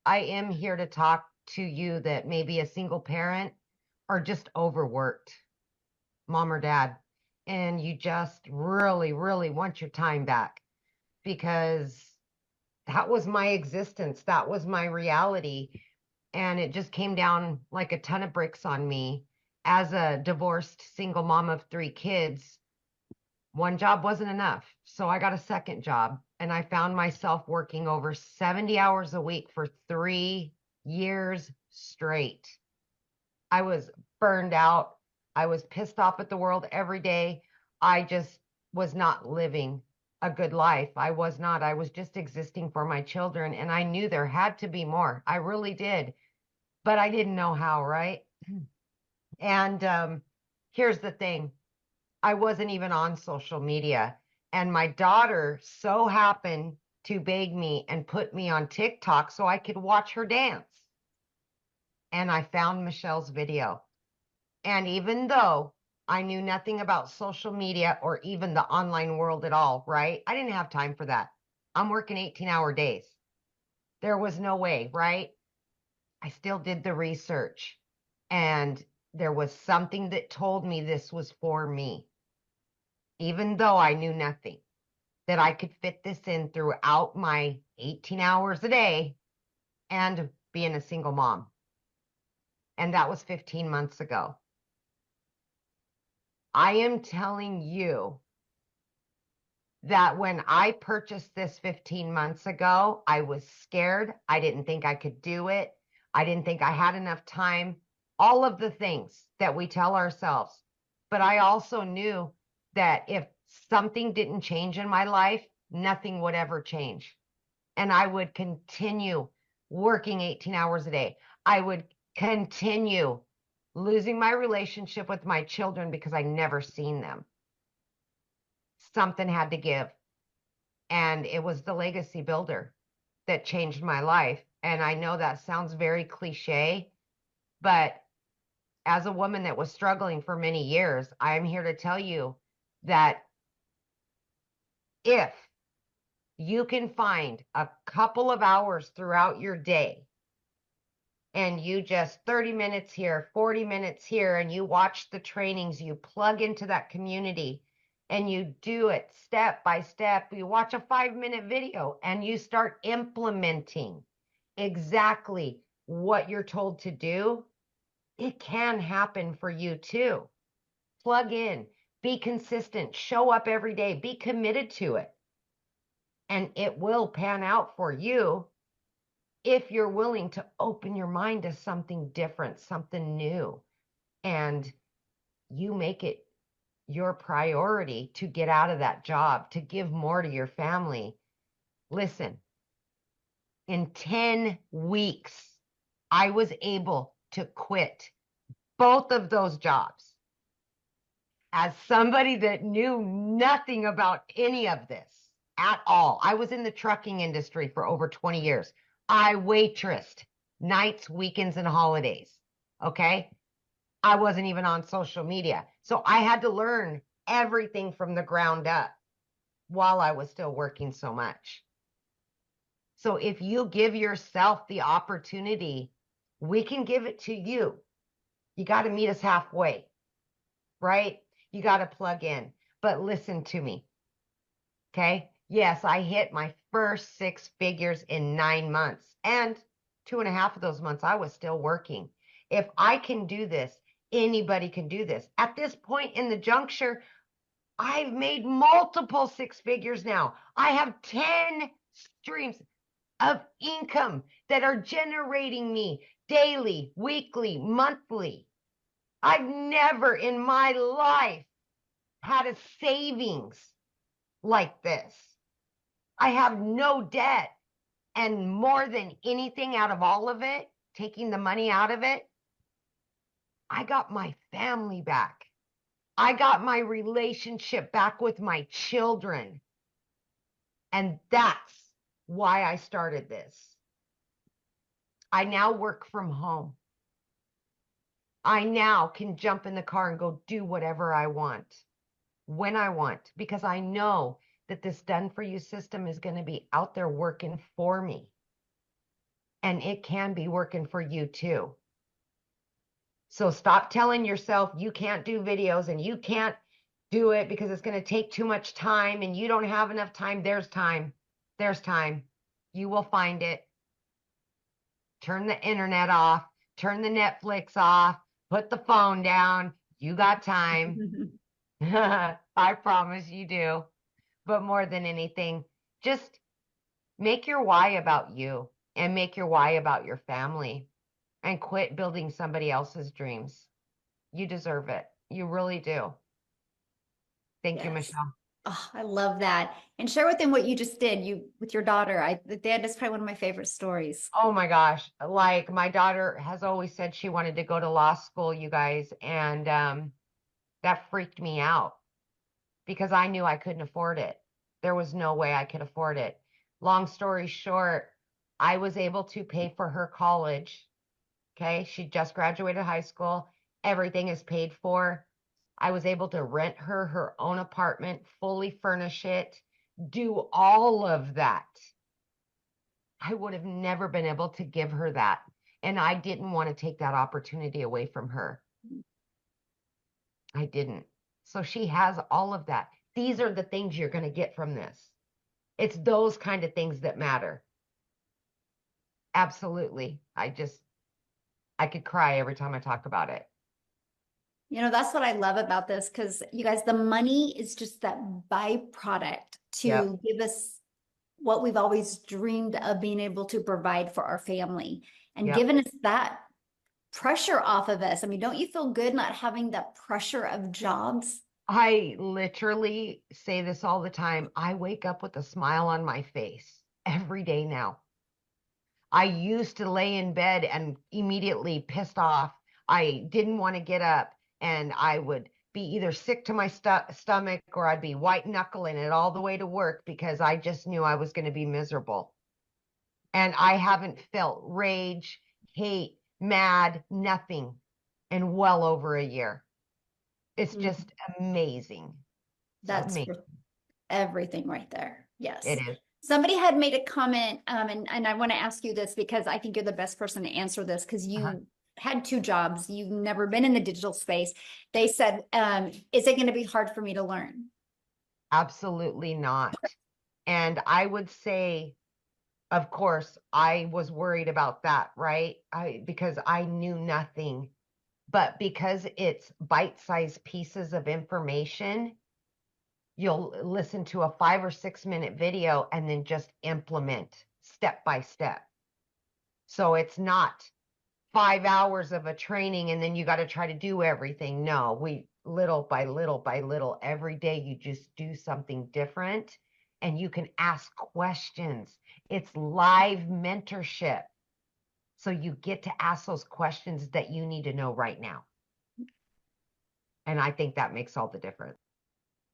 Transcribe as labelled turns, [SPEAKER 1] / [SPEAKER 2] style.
[SPEAKER 1] I am here to talk to you that may be a single parent or just overworked, mom or dad, and you just really, really want your time back because that was my existence. That was my reality. And it just came down like a ton of bricks on me as a divorced single mom of three kids. One job wasn't enough. So I got a second job and I found myself working over 70 hours a week for 3 years straight. I was burned out. I was pissed off at the world every day. I just was not living a good life. I was not. I was just existing for my children. And I knew there had to be more. I really did. But I didn't know how, right? And here's the thing, I wasn't even on social media. And my daughter so happened to beg me and put me on TikTok so I could watch her dance. And I found Michelle's video. And even though I knew nothing about social media or even the online world at all, right? I didn't have time for that. I'm working 18-hour days. There was no way, right? I still did the research. And there was something that told me this was for me, even though I knew nothing, that I could fit this in throughout my 18 hours a day and being a single mom. And that was 15 months ago. I am telling you that when I purchased this 15 months ago, I was scared. I didn't think I could do it. I didn't think I had enough time. All of the things that we tell ourselves. But I also knew that if something didn't change in my life, nothing would ever change. And I would continue working 18 hours a day. I would continue losing my relationship with my children because I never seen them. Something had to give. And it was the legacy builder that changed my life. And I know that sounds very cliche, but as a woman that was struggling for many years, I'm here to tell you that if you can find a couple of hours throughout your day and you just 30 minutes here, 40 minutes here, and you watch the trainings, you plug into that community and you do it step by step. You watch a 5-minute video and you start implementing exactly what you're told to do, it can happen for you too. Plug in, be consistent, show up every day, be committed to it. And it will pan out for you if you're willing to open your mind to something different, something new, and you make it your priority to get out of that job, to give more to your family. Listen, in 10 weeks, I was able to quit both of those jobs. As somebody that knew nothing about any of this at all, I was in the trucking industry for over 20 years. I waitressed nights, weekends, and holidays. Okay. I wasn't even on social media. So I had to learn everything from the ground up while I was still working so much. So if you give yourself the opportunity, we can give it to you. You got to meet us halfway, right? You got to plug in. But listen to me, okay? Yes, I hit my first 6 figures in 9 months, and 2.5 of those months I was still working. If I can do this, anybody can do this. At this point in the juncture, I've made multiple 6 figures now. I have 10 streams of income that are generating me daily, weekly, monthly. I've never in my life had a savings like this. I have no debt. And more than anything out of all of it, taking the money out of it, I got my family back. I got my relationship back with my children. And that's why I started this. I now work from home. I now can jump in the car and go do whatever I want, when I want, because I know that this done for you system is going to be out there working for me. and it can be working for you too. So stop telling yourself you can't do videos and you can't do it because it's going to take too much time and you don't have enough time. There's time. There's time. You will find it. Turn the internet off, turn the Netflix off, put the phone down. You got time. I promise you do. But more than anything, just make your why about you and make your why about your family and quit building somebody else's dreams. You deserve it. You really do. Thank you,
[SPEAKER 2] Yes.
[SPEAKER 1] Michelle.
[SPEAKER 2] Oh, I love that. And share with them what you just did with your daughter. That is probably one of my favorite stories.
[SPEAKER 1] Oh my gosh. Like my daughter has always said she wanted to go to law school, you guys, and that freaked me out because I knew I couldn't afford it. There was no way I could afford it. Long story short, I was able to pay for her college. Okay. She just graduated high school. Everything is paid for. I was able to rent her her own apartment, fully furnish it, do all of that. I would have never been able to give her that. And I didn't want to take that opportunity away from her. I didn't. So she has all of that. These are the things you're going to get from this. It's those kind of things that matter. Absolutely. I could cry every time I talk about it.
[SPEAKER 2] That's what I love about this because you guys, the money is just that byproduct
[SPEAKER 1] Yep.
[SPEAKER 2] to give us what we've always dreamed of being able to provide for our family and
[SPEAKER 1] Yep.
[SPEAKER 2] giving us that pressure off of us. I mean, don't you feel good not having that pressure of jobs?
[SPEAKER 1] I literally say this all the time. I wake up with a smile on my face every day now. I used to lay in bed and immediately pissed off. I didn't want to get up and I would be either sick to my stomach or I'd be white knuckling it all the way to work because I just knew I was going to be miserable. And I haven't felt rage, hate, mad, nothing in well over a year. It's
[SPEAKER 2] Mm,
[SPEAKER 1] just amazing. It's
[SPEAKER 2] That's
[SPEAKER 1] amazing.
[SPEAKER 2] everything right there.
[SPEAKER 1] It
[SPEAKER 2] Yes.
[SPEAKER 1] is.
[SPEAKER 2] Somebody had made a comment, and I want to ask you this because I think you're the best person to answer this because
[SPEAKER 1] Uh-huh.
[SPEAKER 2] you had two jobs. You've never been in the digital space. They said, is it going to be hard for me to learn?
[SPEAKER 1] Absolutely not. And I would say, of course, I was worried about that, right? Because I knew nothing. But because it's bite-sized pieces of information, you'll listen to a 5 or 6 minute video and then just implement step by step. So it's not 5 hours of a training and then you got to try to do everything. No, we little by little by little, every day you just do something different and you can ask questions. It's live mentorship. So you get to ask those questions that you need to know right now. And I think that makes all the difference.